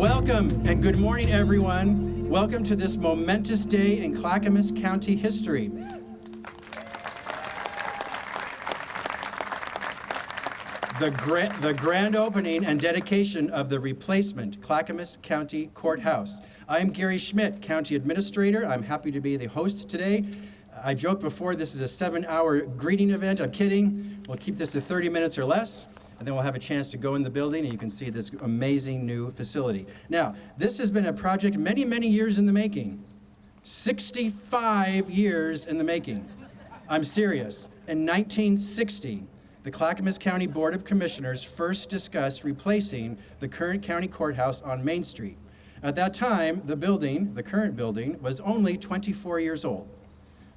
Welcome and good morning, everyone. Welcome to this momentous day in Clackamas County history. The grand opening and dedication of the replacement Clackamas County Courthouse. I'm Gary Schmidt, County Administrator. I'm happy to be the host today. I joked before this is a 7-hour greeting event. I'm kidding. We'll keep this to 30 minutes or less, and then we'll have a chance to go in the building and you can see this amazing new facility. Now, this has been a project many, many years in the making. 65 years in the making. I'm serious. In 1960, the Clackamas County Board of Commissioners first discussed replacing the current county courthouse on Main Street. At that time, the current building, was only 24 years old.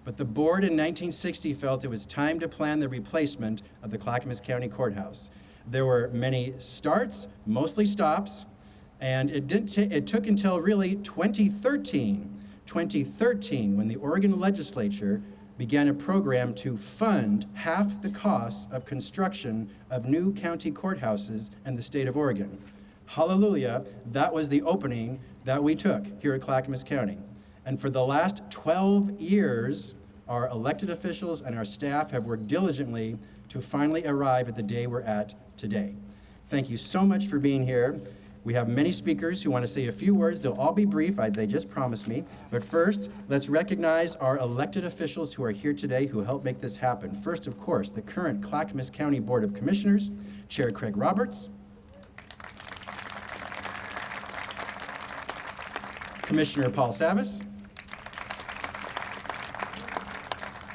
But the board in 1960 felt it was time to plan the replacement of the Clackamas County Courthouse. There were many starts, mostly stops, and it took until really 2013, when the Oregon legislature began a program to fund half the costs of construction of new county courthouses in the state of Oregon. Hallelujah, that was the opening that we took here at Clackamas County. And for the last 12 years, our elected officials and our staff have worked diligently to finally arrive at the day we're at today. Thank you so much for being here. We have many speakers who want to say a few words. They'll all be brief, they just promised me. But first, let's recognize our elected officials who are here today who helped make this happen. First, of course, the current Clackamas County Board of Commissioners, Chair Craig Roberts, Commissioner Paul Savas,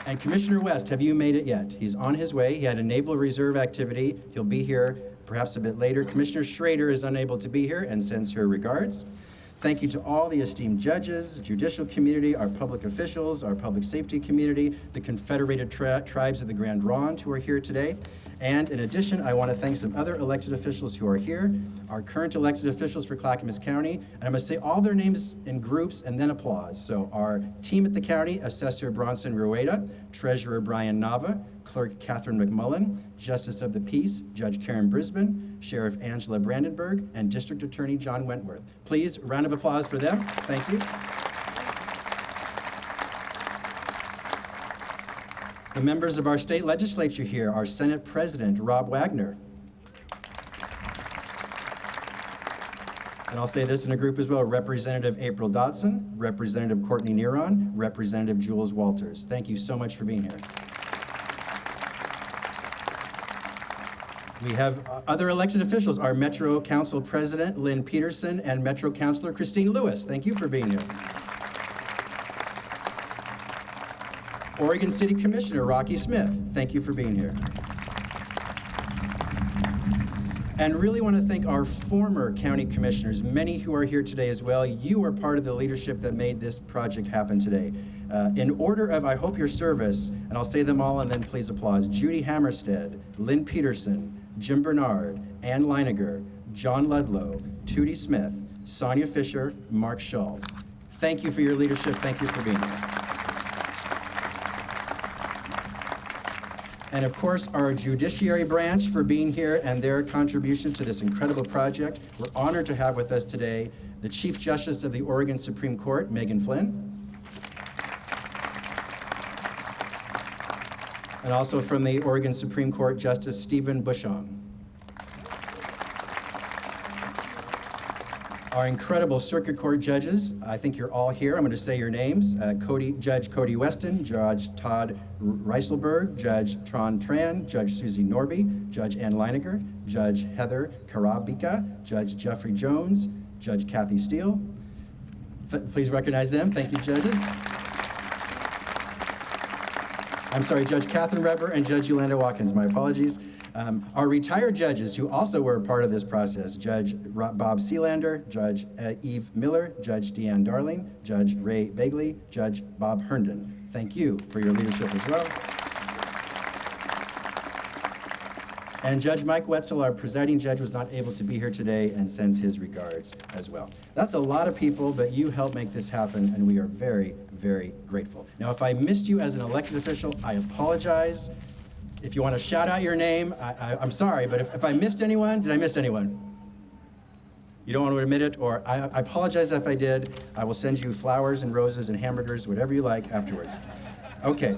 and Commissioner West. Have you made it yet? He's on his way. He had a Naval Reserve activity. He'll be here perhaps a bit later. Commissioner Schrader is unable to be here and sends her regards. Thank you to all the esteemed judges, judicial community, our public officials, our public safety community, the Confederated Tribes of the Grand Ronde who are here today. And in addition, I want to thank some other elected officials who are here, our current elected officials for Clackamas County, and I'm going to say all their names in groups and then applause. So our team at the county, Assessor Bronson Rueda, Treasurer Brian Nava, Clerk Catherine McMullen, Justice of the Peace, Judge Karen Brisbane, Sheriff Angela Brandenburg, and District Attorney John Wentworth. Please, round of applause for them. Thank you. The members of our state legislature here, our Senate President, Rob Wagner. And I'll say this in a group as well, Representative April Dodson, Representative Courtney Neron, Representative Jules Walters. Thank you so much for being here. We have other elected officials, our Metro Council President, Lynn Peterson, and Metro Councilor Christine Lewis. Thank you for being here. Oregon City Commissioner Rocky Smith. Thank you for being here. And really want to thank our former county commissioners, many who are here today as well. You are part of the leadership that made this project happen today. In order of, I hope, your service, and I'll say them all and then please applause, Judy Hammerstead, Lynn Peterson, Jim Bernard, Ann Leiniger, John Ludlow, Tootie Smith, Sonia Fisher, Mark Shull. Thank you for your leadership. Thank you for being here. And of course, our judiciary branch for being here and their contribution to this incredible project. We're honored to have with us today the Chief Justice of the Oregon Supreme Court, Megan Flynn. And also from the Oregon Supreme Court, Justice Stephen Bushong. Our incredible circuit court judges, I think you're all here. I'm going to say your names. Judge Cody Weston, Judge Todd Reiselberg, Judge Tron Tran, Judge Susie Norby, Judge Ann Leiniger, Judge Heather Karabika, Judge Jeffrey Jones, Judge Kathy Steele. Please recognize them. Thank you, judges. I'm sorry, Judge Catherine Reber and Judge Yolanda Watkins. My apologies. Our retired judges who also were a part of this process, Judge Bob Sealander, Judge Eve Miller, Judge Deanne Darling, Judge Ray Bagley, Judge Bob Herndon. Thank you for your leadership as well. And Judge Mike Wetzel, our presiding judge, was not able to be here today and sends his regards as well. That's a lot of people, but you helped make this happen, and we are very, very grateful. Now, if I missed you as an elected official, I apologize. If you want to shout out your name, I'm sorry, but if I missed anyone, did I miss anyone? You don't want to admit it, or I apologize if I did. I will send you flowers and roses and hamburgers, whatever you like afterwards. Okay.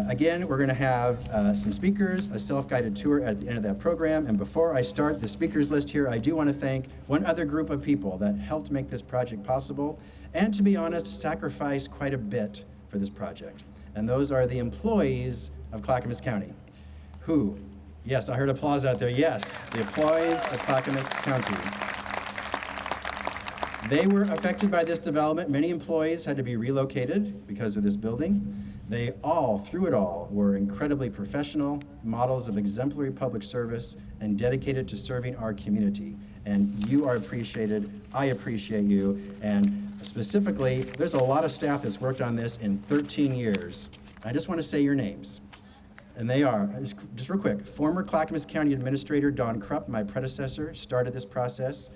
Again, we're going to have some speakers, a self-guided tour at the end of that program. And before I start the speakers list here, I do want to thank one other group of people that helped make this project possible, and to be honest, sacrificed quite a bit for this project. And those are the employees of Clackamas County. Who? Yes, I heard applause out there. Yes, the employees of Clackamas County. They were affected by this development. Many employees had to be relocated because of this building. They all, through it all, were incredibly professional, models of exemplary public service, and dedicated to serving our community. And you are appreciated. I appreciate you. And specifically, there's a lot of staff that's worked on this in 13 years. I just want to say your names. And they are, just real quick, former Clackamas County Administrator Don Krupp, my predecessor, started this process.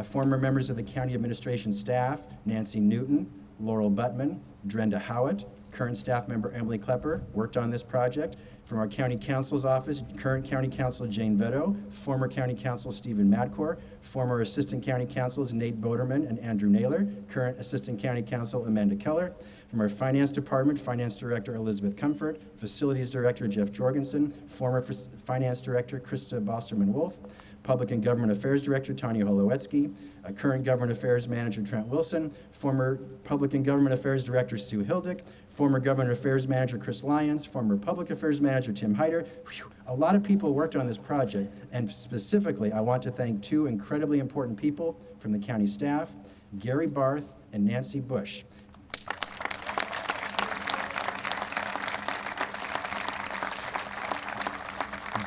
Former members of the county administration staff, Nancy Newton, Laurel Buttman, Drenda Howitt, current staff member Emily Klepper, worked on this project. From our county counsel's office, current county counsel Jane Veto, former county counsel Stephen Madcore, former assistant county counsels Nate Boderman and Andrew Naylor, current assistant county counsel Amanda Keller. From our finance department, finance director Elizabeth Comfort, facilities director Jeff Jorgensen, former finance director Krista Bosterman-Wolf, Public and Government Affairs Director Tanya Holowetsky, current Government Affairs Manager Trent Wilson, former Public and Government Affairs Director Sue Hildick, former Government Affairs Manager Chris Lyons, former Public Affairs Manager Tim Hyder. Whew, a lot of people worked on this project, and specifically I want to thank two incredibly important people from the county staff, Gary Barth and Nancy Bush.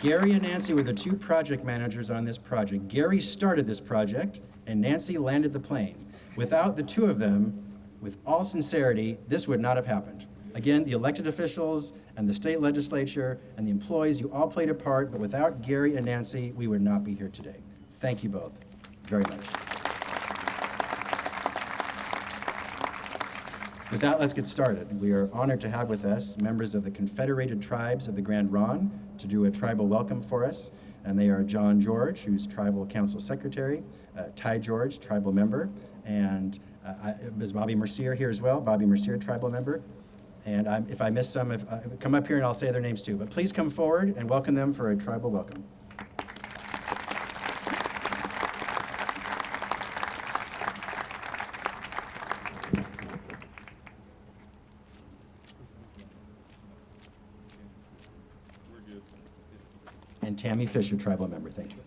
Gary and Nancy were the two project managers on this project. Gary started this project, and Nancy landed the plane. Without the two of them, with all sincerity, this would not have happened. Again, the elected officials and the state legislature and the employees, you all played a part, but without Gary and Nancy, we would not be here today. Thank you both very much. With that, let's get started. We are honored to have with us members of the Confederated Tribes of the Grand Ronde to do a tribal welcome for us. And they are John George, who's Tribal Council Secretary, Ty George, Tribal Member, and is Bobby Mercier here as well, Bobby Mercier, Tribal Member. And if I miss some, come up here and I'll say their names too. But please come forward and welcome them for a tribal welcome. And Tammy Fisher, Tribal Member, thank you.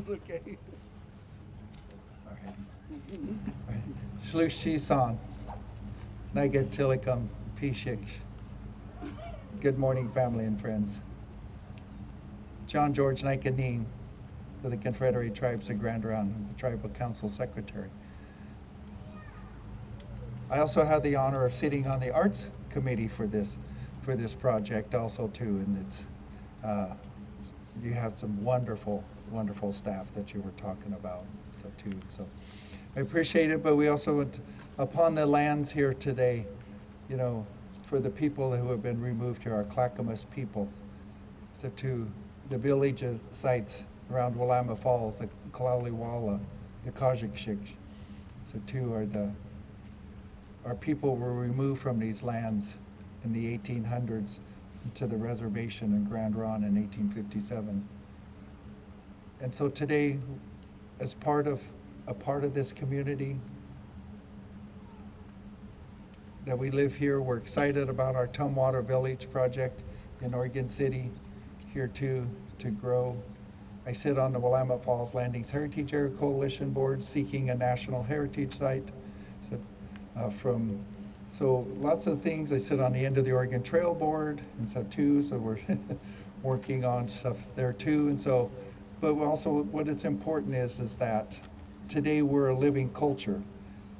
Okay. All right. Shlushi san, Naga Tilikam Pishik. Good morning, family and friends. John George Nikanin for the Confederate Tribes of Grand Ronde, the Tribal Council Secretary. I also had the honor of sitting on the Arts Committee for this project also too, and it's you have some wonderful staff that you were talking about and stuff too. So I appreciate it, but we also went upon the lands here today, you know, for the people who have been removed here, our Clackamas people. So to the village sites around Willamette Falls, the Kalaliwala, the Kajikshik. So too are our people were removed from these lands in the 1800s to the reservation in Grand Ronde in 1857. And so today, as a part of this community, that we live here, we're excited about our Tumwater Village project in Oregon City, here too, to grow. I sit on the Willamette Falls Landings Heritage Area Coalition Board seeking a national heritage site. So lots of things. I sit on the end of the Oregon Trail Board and so too, so we're working on stuff there too. And so, but also what it's important is that today we're a living culture.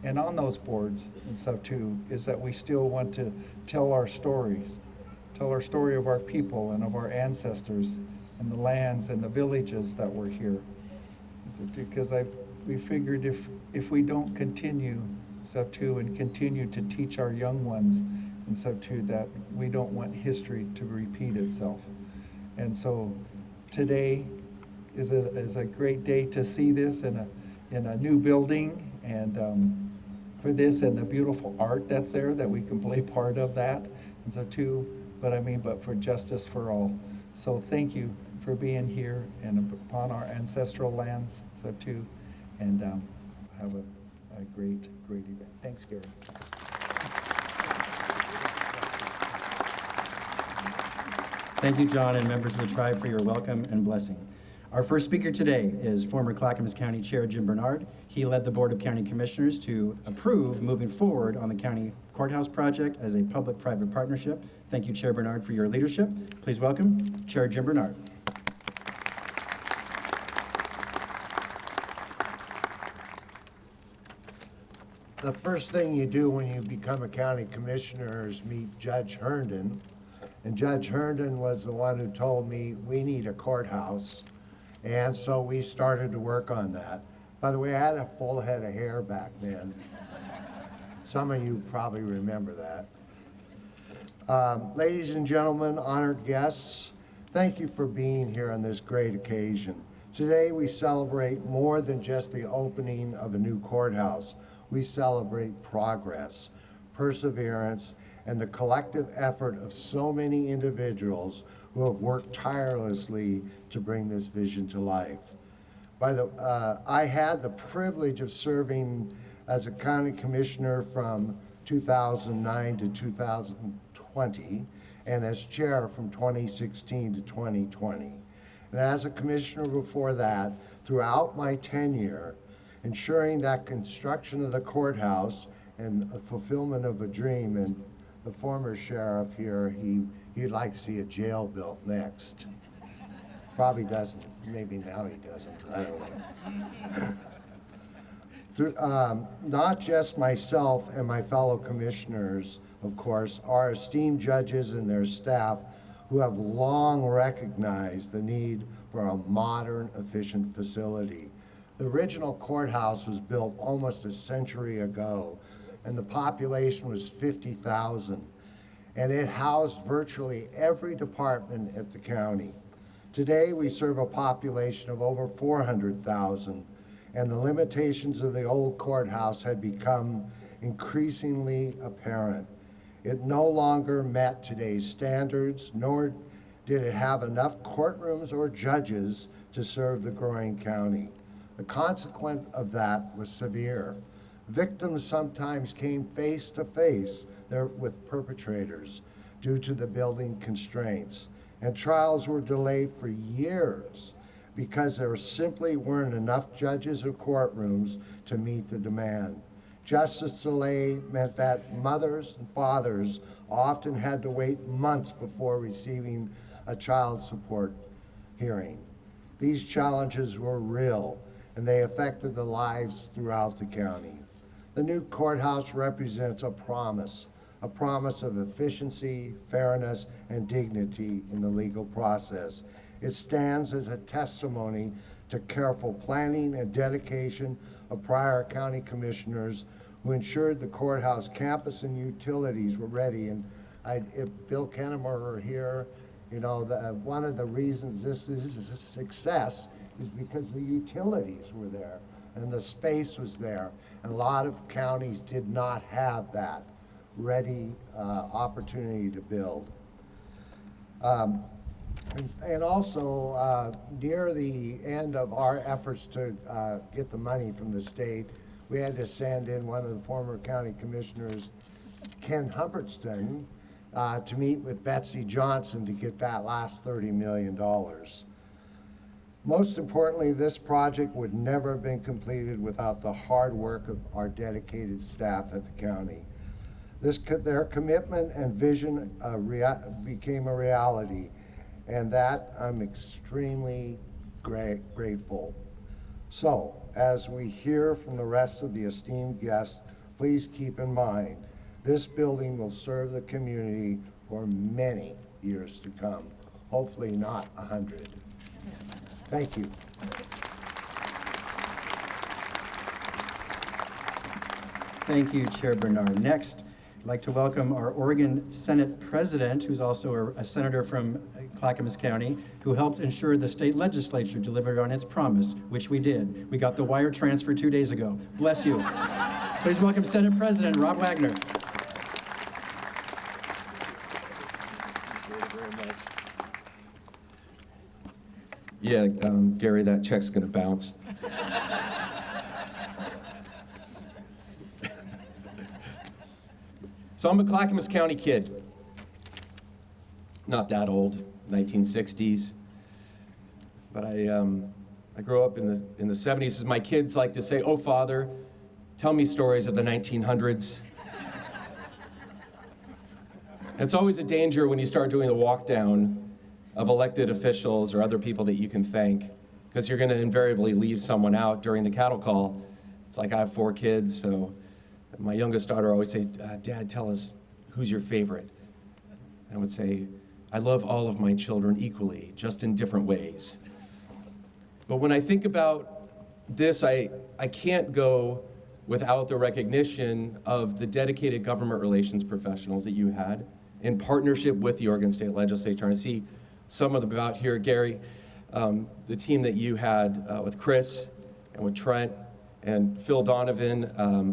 And on those boards and stuff too, is that we still want to tell our stories, tell our story of our people and of our ancestors and the lands and the villages that were here. Because we figured if we don't continue stuff too and continue to teach our young ones and stuff too, that we don't want history to repeat itself. And so today is a great day to see this in a new building, and for this and the beautiful art that's there, that we can play part of that. And so too, but for justice for all. So thank you for being here and upon our ancestral lands, so too, and have a great event. Thanks, Gary. Thank you, John, and members of the tribe for your welcome and blessing. Our first speaker today is former Clackamas County Chair Jim Bernard. He led the Board of County Commissioners to approve moving forward on the county courthouse project as a public-private partnership. Thank you, Chair Bernard, for your leadership. Please welcome Chair Jim Bernard. The first thing you do when you become a county commissioner is meet Judge Herndon. And Judge Herndon was the one who told me we need a courthouse. And so we started to work on that. By the way, I had a full head of hair back then. Some of you probably remember that. Ladies and gentlemen, honored guests, thank you for being here on this great occasion. Today we celebrate more than just the opening of a new courthouse. We celebrate progress, perseverance, and the collective effort of so many individuals who have worked tirelessly to bring this vision to life. I had the privilege of serving as a county commissioner from 2009 to 2020, and as chair from 2016 to 2020. And as a commissioner before that, throughout my tenure, ensuring that construction of the courthouse and a fulfillment of a dream. And the former sheriff here, he'd like to see a jail built next. Probably doesn't, maybe now he doesn't, I don't know. Not just myself and my fellow commissioners, of course, our esteemed judges and their staff who have long recognized the need for a modern, efficient facility. The original courthouse was built almost a century ago, and the population was 50,000, and it housed virtually every department at the county. Today, we serve a population of over 400,000, and the limitations of the old courthouse had become increasingly apparent. It no longer met today's standards, nor did it have enough courtrooms or judges to serve the growing county. The consequence of that was severe. Victims sometimes came face to face with perpetrators due to the building constraints, and trials were delayed for years. because there simply weren't enough judges or courtrooms to meet the demand. Justice delay meant that mothers and fathers often had to wait months before receiving a child support hearing. These challenges were real, and they affected the lives throughout the county. The new courthouse represents a promise of efficiency, fairness, and dignity in the legal process. It stands as a testimony to careful planning and dedication of prior county commissioners who ensured the courthouse campus and utilities were ready. And if Bill Kennemer were here, you know, one of the reasons this is a success is because the utilities were there and the space was there. And a lot of counties did not have that ready opportunity to build. And also, near the end of our efforts to get the money from the state, we had to send in one of the former county commissioners, Ken Humbertston, to meet with Betsy Johnson to get that last $30 million. Most importantly, this project would never have been without the hard work of our dedicated staff at the county. Their commitment and vision became a reality, and that I'm extremely grateful. So, as we hear from the rest of the esteemed guests, please keep in mind, this building will serve the community for many years to come, hopefully not 100. Thank you. Thank you, Chair Bernard. Next, I'd like to welcome our Oregon Senate President, who's also a senator from Clackamas County, who helped ensure the state legislature delivered on its promise, which we did. We got the wire transfer 2 days ago. Bless you. Please welcome Senate President Rob Wagner. Thank you very much. Yeah, Gary, that check's gonna bounce. So I'm a Clackamas County kid. Not that old, 1960s. But I grew up in the 70s. As my kids like to say, "Oh, Father, tell me stories of the 1900s." It's always a danger when you start doing the walk down of elected officials or other people that you can thank, because you're gonna invariably leave someone out during the cattle call. It's like I have 4 kids, so my youngest daughter always say, "Dad, tell us who's your favorite." I would say, "I love all of my children equally, just in different ways." But when I think about this, I can't go without the recognition of the dedicated government relations professionals that you had in partnership with the Oregon State Legislature. I see some of them out here. Gary, the team that you had with Chris and with Trent and Phil Donovan.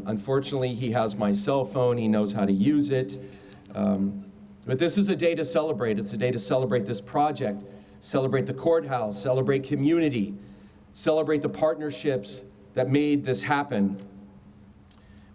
Unfortunately, he has my cell phone. He knows how to use it. But this is a day to celebrate. It's a day to celebrate this project, celebrate the courthouse, celebrate community, celebrate the partnerships that made this happen.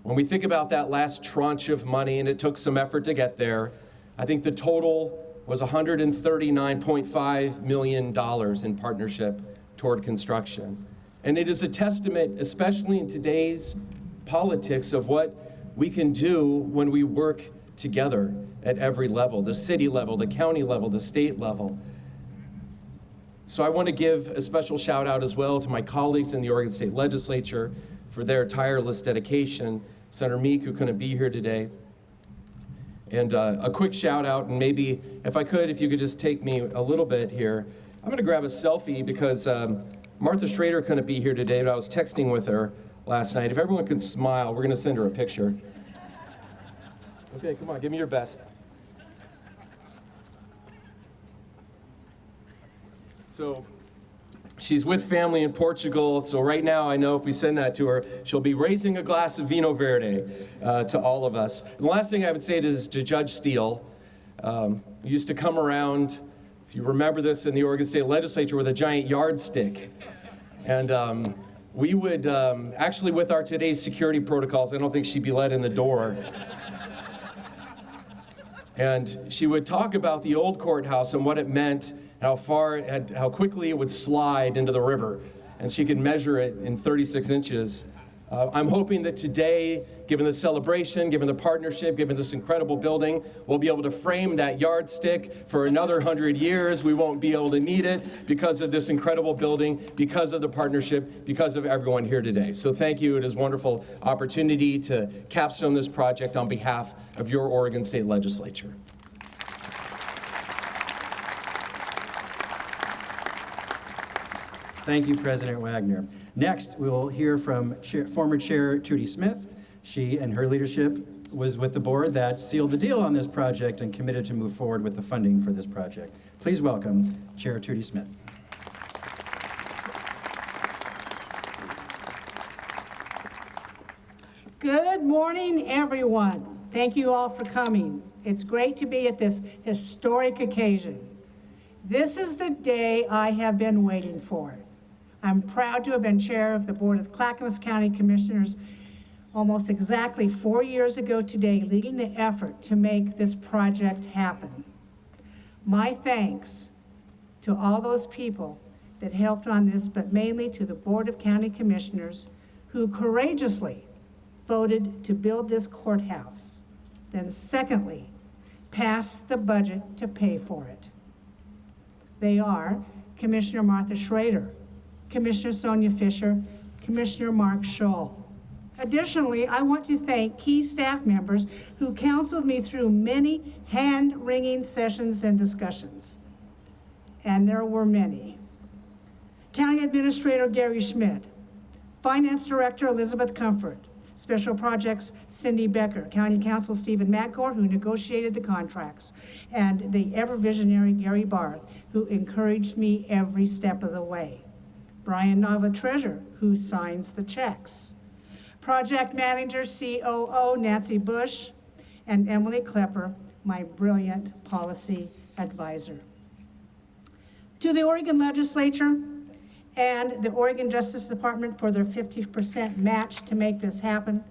When we think about that last tranche of money, and it took some effort to get there, I think the total was $139.5 million in partnership toward construction. And it is a testament, especially in today's politics, of what we can do when we work together at every level, the city level, the county level, the state level. So I want to give a special shout out as well to my colleagues in the Oregon State Legislature for their tireless dedication. Senator Meek, who couldn't be here today. And a quick shout out, and maybe if I could, if you could just take me a little bit here. I'm gonna grab a selfie because Martha Schrader couldn't be here today, but I was texting with her last night. If everyone could smile, we're gonna send her a picture. Okay, come on, give me your best. So, she's with family in Portugal, so right now I know if we send that to her, she'll be raising a glass of Vino Verde to all of us. And the last thing I would say is to Judge Steele. He used to come around, if you remember this, in the Oregon State Legislature with a giant yardstick. And we would, actually with our today's security protocols, I don't think she'd be let in the door. And she would talk about the old courthouse and what it meant how quickly it would slide into the river, and she could measure it in 36 inches. I'm hoping that today, given the celebration, given the partnership, given this incredible building, we'll be able to frame that yardstick for another 100 years. We won't be able to need it because of this incredible building, because of the partnership, because of everyone here today. So thank you. It is a wonderful opportunity to capstone this project on behalf of your Oregon State Legislature. Thank you, President Wagner. Next, we will hear from former Chair Tootie Smith. She and her leadership was with the board that sealed the deal on this project and committed to move forward with the funding for this project. Please welcome Chair Tootie Smith. Good morning, everyone. Thank you all for coming. It's great to be at this historic occasion. This is the day I have been waiting for. I'm proud to have been chair of the Board of Clackamas County Commissioners almost exactly 4 years ago today, leading the effort to make this project happen. My thanks to all those people that helped on this, but mainly to the Board of County Commissioners who courageously voted to build this courthouse. Then secondly, passed the budget to pay for it. They are Commissioner Martha Schrader, Commissioner Sonia Fisher, Commissioner Mark Scholl. Additionally, I want to thank key staff members who counseled me through many hand-wringing sessions and discussions. And there were many. County Administrator Gary Schmidt, Finance Director Elizabeth Comfort, Special Projects Cindy Becker, County Counsel Stephen Madcore, who negotiated the contracts, and the ever-visionary Gary Barth, who encouraged me every step of the way. Brian Nava Treasurer, who signs the checks. Project Manager, COO Nancy Bush, and Emily Klepper, my brilliant policy advisor. To the Oregon Legislature and the Oregon Justice Department for their 50% match to make this happen,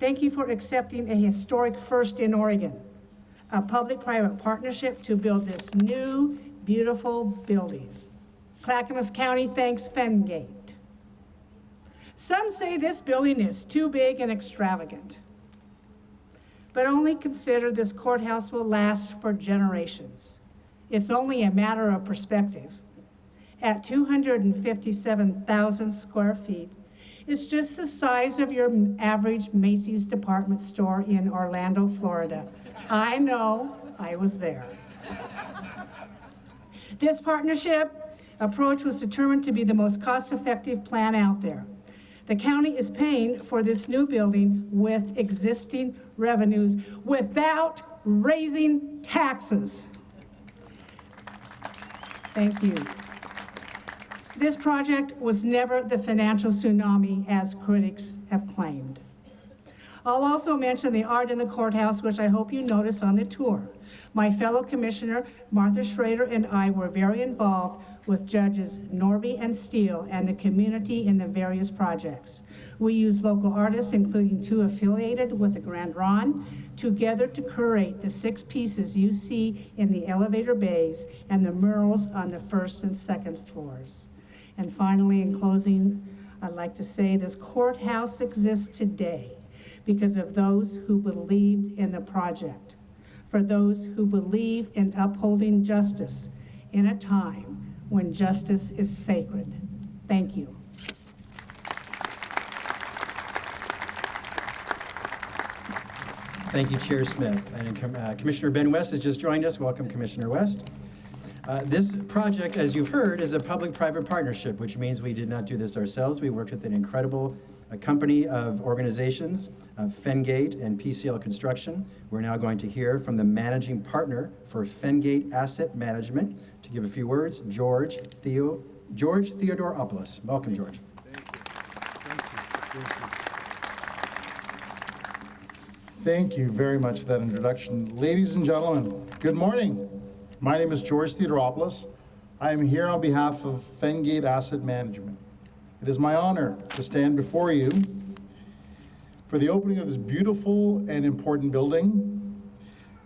thank you for accepting a historic first in Oregon, a public-private partnership to build this new, beautiful building. Clackamas County thanks Fengate. Some say this building is too big and extravagant, but only consider this courthouse will last for generations. It's only a matter of perspective. At 257,000 square feet, it's just the size of your average Macy's department store in Orlando, Florida. I know, I was there. This partnership approach was determined to be the most cost-effective plan out there. The county is paying for this new building with existing revenues without raising taxes. Thank you. This project was never the financial tsunami as critics have claimed. I'll also mention the art in the courthouse, which I hope you notice on the tour. My fellow commissioner, Martha Schrader, and I were very involved with judges Norby and Steele and the community in the various projects. We used local artists, including 2 affiliated with the Grand Ron, together to curate the 6 pieces you see in the elevator bays and the murals on the first and second floors. And finally, in closing, I'd like to say this courthouse exists today because of those who believed in the project, for those who believe in upholding justice in a time when justice is sacred. Thank you. Thank you, Chair Smith. And Commissioner Ben West has just joined us. Welcome, Commissioner West. This project, as you've heard, is a public-private partnership, which means we did not do this ourselves. We worked with an incredible company of organizations, Fengate and PCL Construction. We're now going to hear from the managing partner for Fengate Asset Management to give a few words, George Theodoropoulos. Welcome, George. Thank you very much for that introduction. Ladies and gentlemen, good morning. My name is George Theodoropoulos. I am here on behalf of Fengate Asset Management. It is my honor to stand before you for the opening of this beautiful and important building.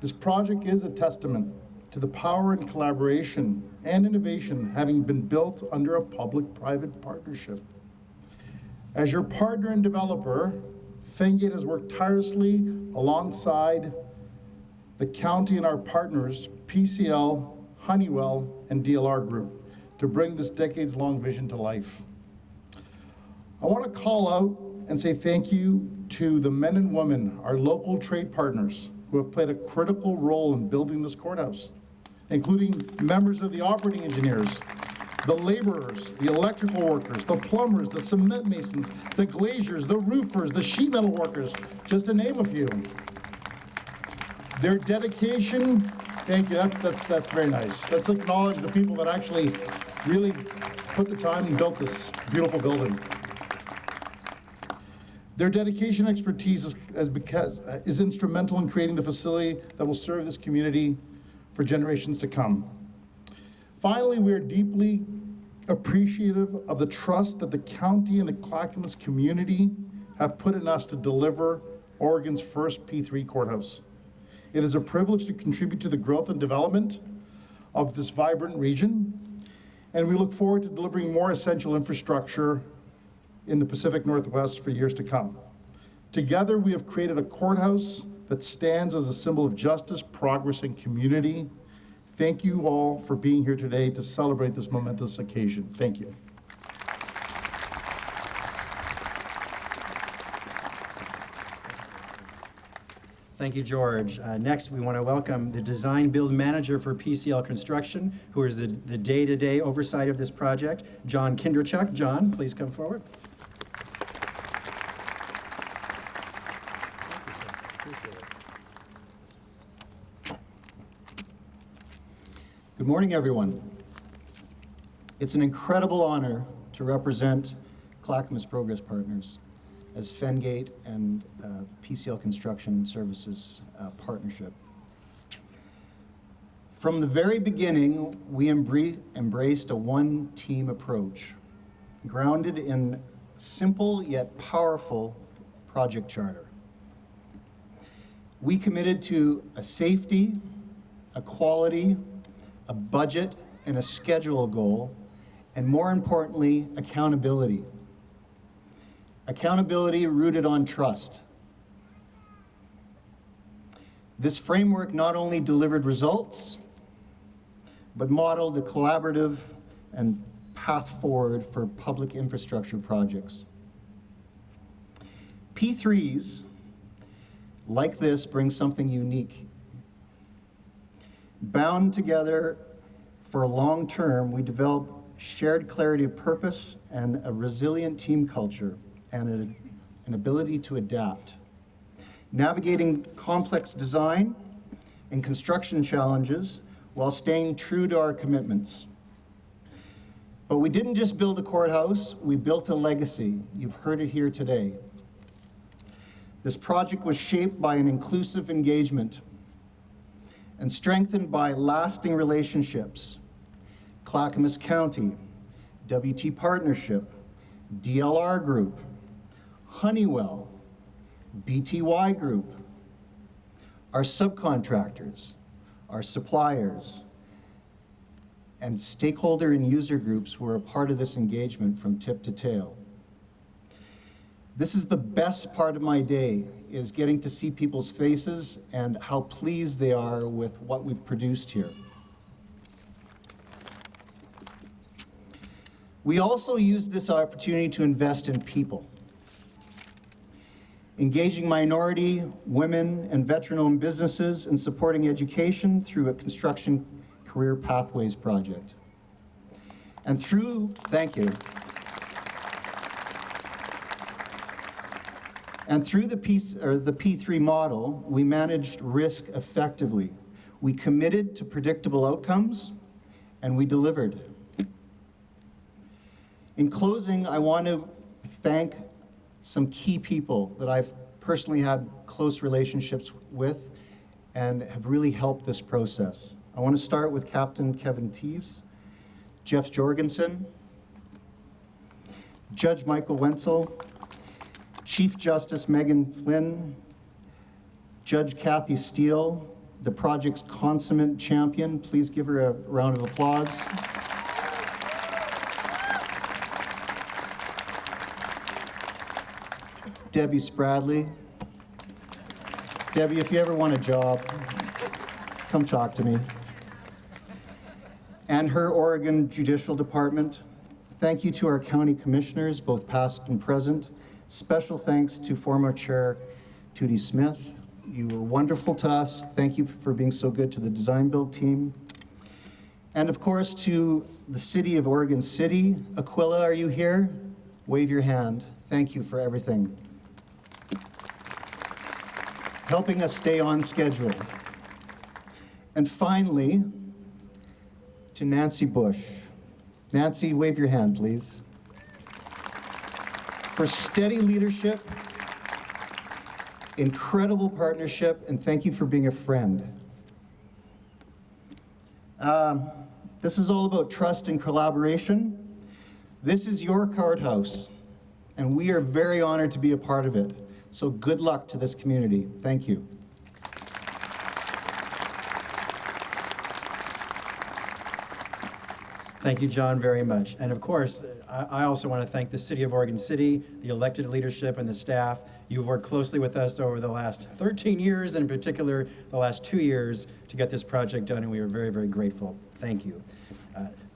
This project is a testament to the power and collaboration and innovation having been built under a public-private partnership. As your partner and developer, Fengate has worked tirelessly alongside the county and our partners, PCL, Honeywell, and DLR Group, to bring this decades-long vision to life. I want to call out and say thank you to the men and women, our local trade partners, who have played a critical role in building this courthouse, including members of the operating engineers, the laborers, the electrical workers, the plumbers, the cement masons, the glaziers, the roofers, the sheet metal workers, just to name a few. Their dedication, thank you, that's very nice. Let's acknowledge the people that actually really put the time and built this beautiful building. Their dedication and expertise is instrumental in creating the facility that will serve this community for generations to come. Finally, we are deeply appreciative of the trust that the county and the Clackamas community have put in us to deliver Oregon's first P3 courthouse. It is a privilege to contribute to the growth and development of this vibrant region, and we look forward to delivering more essential infrastructure in the Pacific Northwest for years to come. Together, we have created a courthouse that stands as a symbol of justice, progress, and community. Thank you all for being here today to celebrate this momentous occasion. Thank you. Thank you, George. Next, we want to welcome the design build manager for PCL Construction, who is the day-to-day oversight of this project, John Kinderchuk. John, please come forward. Good morning, everyone. It's an incredible honor to represent Clackamas Progress Partners as Fengate and PCL Construction Services partnership. From the very beginning, we embraced a one-team approach, grounded in simple yet powerful project charter. We committed to a safety, a quality, a budget, and a schedule goal, and more importantly, accountability. Accountability rooted on trust. This framework not only delivered results, but modeled a collaborative and path forward for public infrastructure projects. P3s like this bring something unique. Bound together for long term, we develop shared clarity of purpose and a resilient team culture and an ability to adapt. Navigating complex design and construction challenges while staying true to our commitments. But we didn't just build a courthouse, we built a legacy. You've heard it here today. This project was shaped by an inclusive engagement and strengthened by lasting relationships. Clackamas County, WT Partnership, DLR Group, Honeywell, BTY Group, our subcontractors, our suppliers, and stakeholder and user groups were a part of this engagement from tip to tail. This is the best part of my day, is getting to see people's faces and how pleased they are with what we've produced here. We also use this opportunity to invest in people. Engaging minority, women, and veteran-owned businesses and supporting education through a construction career pathways project. And thank you. And through the P3 model, we managed risk effectively. We committed to predictable outcomes, and we delivered. In closing, I want to thank some key people that I've personally had close relationships with and have really helped this process. I want to start with Captain Kevin Teves, Jeff Jorgensen, Judge Michael Wenzel, Chief Justice Megan Flynn, Judge Kathy Steele, the project's consummate champion. Please give her a round of applause. Debbie Spradley. Debbie, if you ever want a job, come talk to me. And her Oregon Judicial Department. Thank you to our county commissioners, both past and present. Special thanks to former Chair Tootie Smith. You were wonderful to us. Thank you for being so good to the design build team. And of course, to the city of Oregon City. Aquila, are you here? Wave your hand. Thank you for everything. Helping us stay on schedule. And finally, to Nancy Bush. Nancy, wave your hand, please. For steady leadership, incredible partnership, and thank you for being a friend. This is all about trust and collaboration. This is your courthouse, and we are very honored to be a part of it. So good luck to this community. Thank you. Thank you, John, very much. And of course, I also want to thank the City of Oregon City, the elected leadership and the staff. You've worked closely with us over the last 13 years, in particular, the last 2 years to get this project done, and we are very, very grateful. Thank you.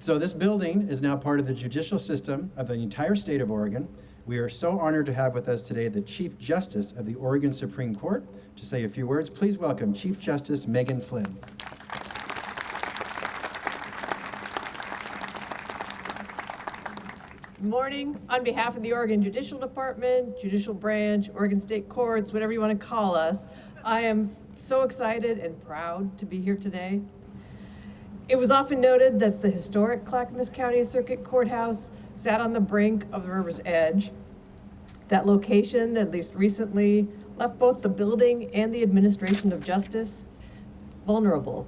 So this building is now part of the judicial system of the entire state of Oregon. We are so honored to have with us today the Chief Justice of the Oregon Supreme Court to say a few words. Please welcome Chief Justice Megan Flynn. Good morning. On behalf of the Oregon Judicial Department, Judicial Branch, Oregon State Courts, whatever you want to call us, I am so excited and proud to be here today. It was often noted that the historic Clackamas County Circuit Courthouse sat on the brink of the river's edge. That location, at least recently, left both the building and the administration of justice vulnerable.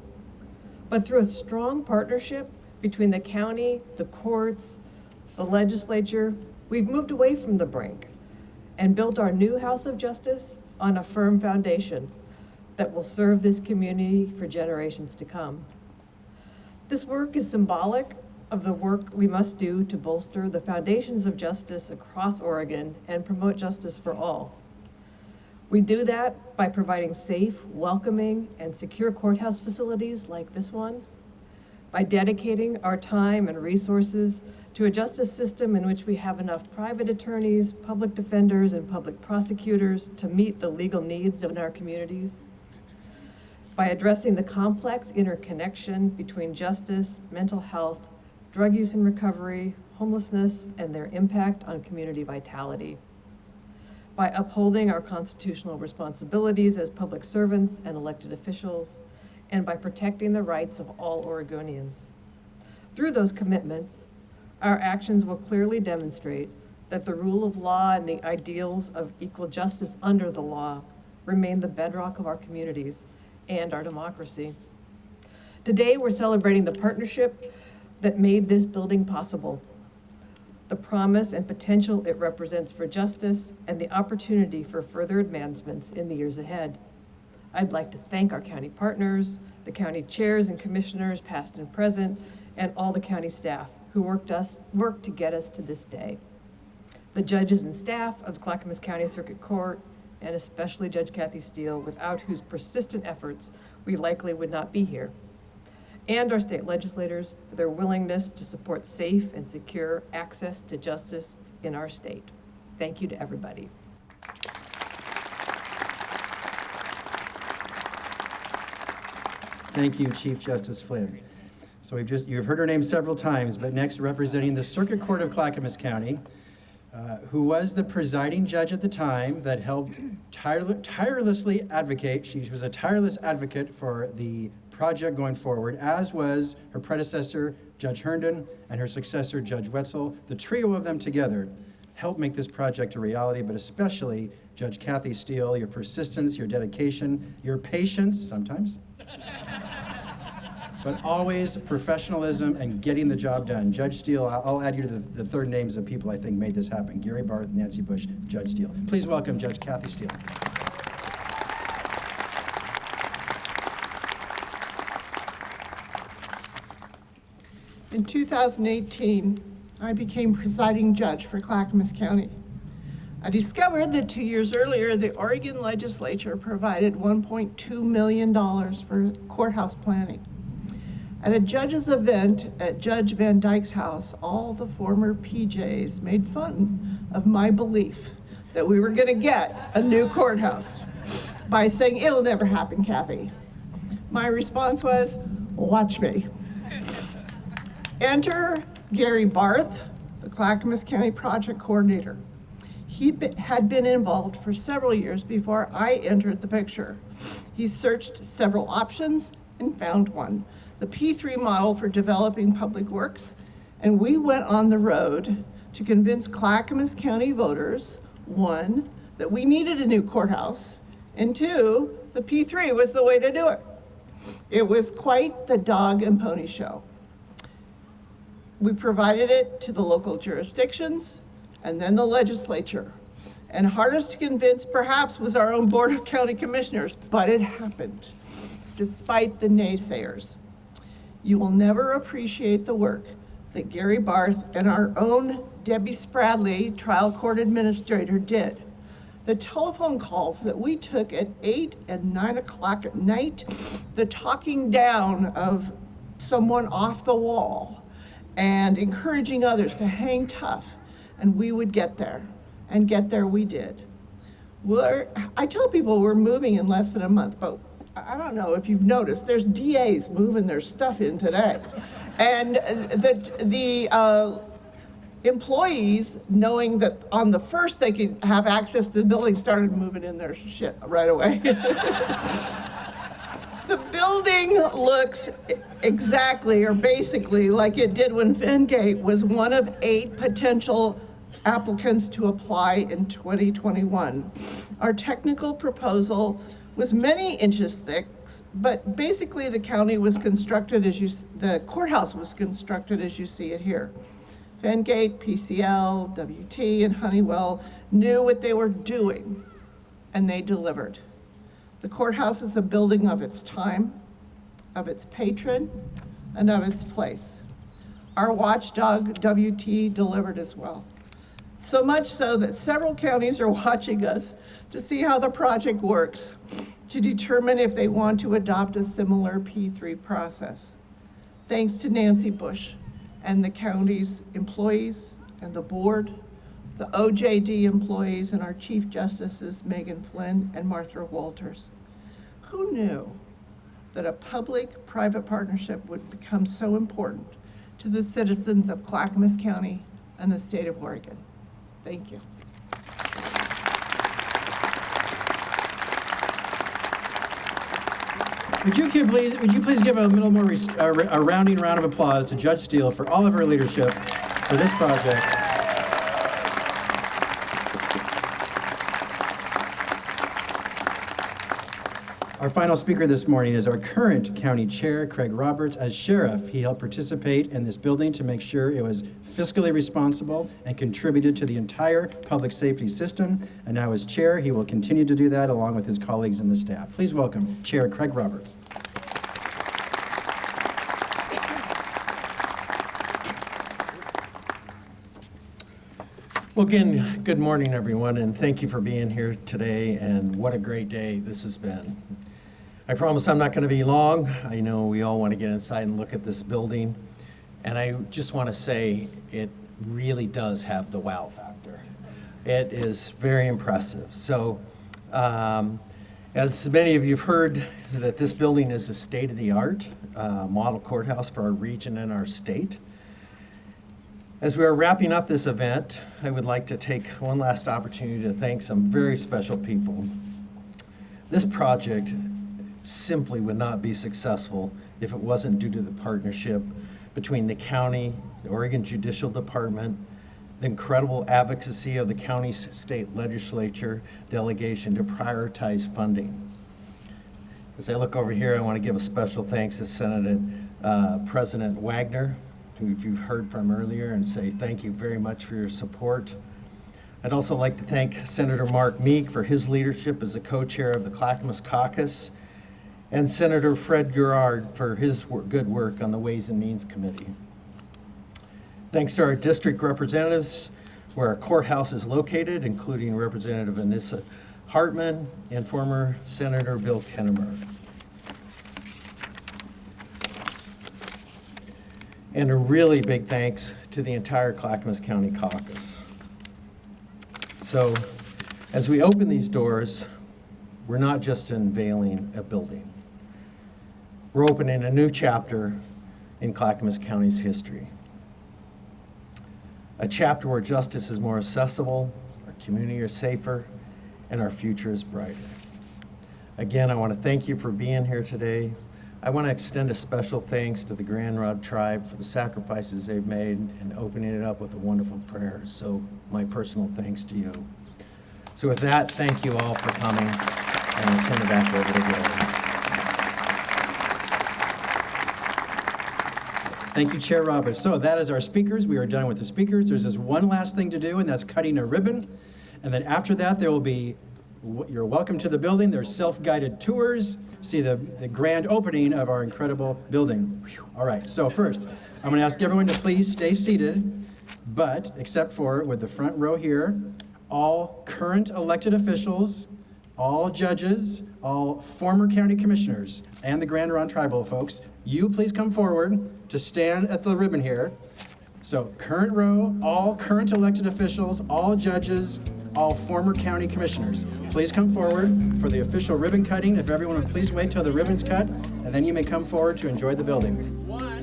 But through a strong partnership between the county, the courts, the legislature, we've moved away from the brink and built our new House of Justice on a firm foundation that will serve this community for generations to come. This work is symbolic of the work we must do to bolster the foundations of justice across Oregon and promote justice for all. We do that by providing safe, welcoming, and secure courthouse facilities like this one, by dedicating our time and resources to a justice system in which we have enough private attorneys, public defenders, and public prosecutors to meet the legal needs in our communities, by addressing the complex interconnection between justice, mental health, drug use and recovery, homelessness, and their impact on community vitality, by upholding our constitutional responsibilities as public servants and elected officials, and by protecting the rights of all Oregonians. Through those commitments, our actions will clearly demonstrate that the rule of law and the ideals of equal justice under the law remain the bedrock of our communities and our democracy. Today, we're celebrating the partnership that made this building possible, the promise and potential it represents for justice, and the opportunity for further advancements in the years ahead. I'd like to thank our county partners, the county chairs and commissioners, past and present, and all the county staff who worked to get us to this day. The judges and staff of the Clackamas County Circuit Court, and especially Judge Kathy Steele, without whose persistent efforts we likely would not be here. And our state legislators for their willingness to support safe and secure access to justice in our state. Thank you to everybody. Thank you, Chief Justice Flynn. So you've heard her name several times, but next, representing the Circuit Court of Clackamas County, who was the presiding judge at the time that helped tirelessly advocate. She was a tireless advocate for the project going forward, as was her predecessor, Judge Herndon, and her successor, Judge Wetzel. The trio of them together helped make this project a reality, but especially Judge Kathy Steele, your persistence, your dedication, your patience sometimes, but always professionalism and getting the job done. Judge Steele, I'll add you to the third names of people I think made this happen: Gary Barth, Nancy Bush, Judge Steele. Please welcome Judge Kathy Steele. In 2018, I became presiding judge for Clackamas County. I discovered that 2 years earlier, the Oregon legislature provided $1.2 million for courthouse planning. At a judge's event at Judge Van Dyke's house, all the former PJs made fun of my belief that we were gonna get a new courthouse by saying, "It'll never happen, Kathy." My response was, "Watch me." Enter Gary Barth, the Clackamas County project coordinator. He had been involved for several years before I entered the picture. He searched several options and found one, the P3 model for developing public works, and we went on the road to convince Clackamas County voters, one, that we needed a new courthouse, and two, the P3 was the way to do it. It was quite the dog and pony show. We provided it to the local jurisdictions and then the legislature. And hardest to convince perhaps was our own Board of County Commissioners, but it happened, despite the naysayers. You will never appreciate the work that Gary Barth and our own Debbie Spradley, trial court administrator, did. The telephone calls that we took at 8 and 9 o'clock at night, the talking down of someone off the wall, and encouraging others to hang tough, and we would get there, and get there we did. I tell people we're moving in less than a month, but I don't know if you've noticed, there's DAs moving their stuff in today. And the employees, knowing that on the first they could have access to the building, started moving in their shit right away. The building looks exactly or basically like it did when Fengate was one of 8 potential applicants to apply in 2021. Our technical proposal was many inches thick, but basically the county was constructed the courthouse was constructed as you see it here. Fengate, PCL, WT, and Honeywell knew what they were doing, and they delivered. The courthouse is a building of its time, of its patron, and of its place. Our watchdog, WT, delivered as well. So much so that several counties are watching us to see how the project works, to determine if they want to adopt a similar P3 process. Thanks to Nancy Bush and the county's employees and the board, the OJD employees, and our Chief Justices, Megan Flynn and Martha Walters. Who knew that a public-private partnership would become so important to the citizens of Clackamas County and the state of Oregon? Thank you. Would you please give a little more a rounding round of applause to Judge Steele for all of her leadership for this project. Our final speaker this morning is our current county chair, Craig Roberts. As sheriff, he helped participate in this building to make sure it was fiscally responsible and contributed to the entire public safety system. And now as chair, he will continue to do that along with his colleagues and the staff. Please welcome Chair Craig Roberts. Well, again, good morning, everyone, and thank you for being here today, and what a great day this has been. I promise I'm not going to be long. I know we all want to get inside and look at this building, and I just want to say it really does have the wow factor. It is very impressive. So, as many of you have heard, that this building is a state-of-the-art model courthouse for our region and our state. As we are wrapping up this event, I would like to take one last opportunity to thank some very special people. This project simply would not be successful if it wasn't due to the partnership between the county, the Oregon Judicial Department, the incredible advocacy of the county's state legislature delegation to prioritize funding. As I look over here, I want to give a special thanks to Senator President Wagner, who you've heard from earlier, and say thank you very much for your support. I'd also like to thank Senator Mark Meek for his leadership as the co-chair of the Clackamas Caucus, and Senator Fred Gerard for his good work on the Ways and Means Committee. Thanks to our district representatives where our courthouse is located, including Representative Anissa Hartman and former Senator Bill Kennemer. And a really big thanks to the entire Clackamas County caucus. So, as we open these doors, we're not just unveiling a building. We're opening a new chapter in Clackamas County's history. A chapter where justice is more accessible, our community is safer, and our future is brighter. Again, I want to thank you for being here today. I want to extend a special thanks to the Grand Rod tribe for the sacrifices they've made and opening it up with a wonderful prayer. So my personal thanks to you. So with that, thank you all for coming, and I'll turn it back over to Gary. Thank you, Chair Roberts. So that is our speakers. We are done with the speakers. There's just one last thing to do, and that's cutting a ribbon. And then after that, there will be, you're welcome to the building. There's self-guided tours. See the grand opening of our incredible building. All right, so first, I'm going to ask everyone to please stay seated, but except for with the front row here, all current elected officials, all judges, all former county commissioners, and the Grand Ronde tribal folks, you please come forward to stand at the ribbon here. So current row, all current elected officials, all judges, all former county commissioners. Please come forward for the official ribbon cutting. If everyone would please wait till the ribbon's cut, and then you may come forward to enjoy the building. 1,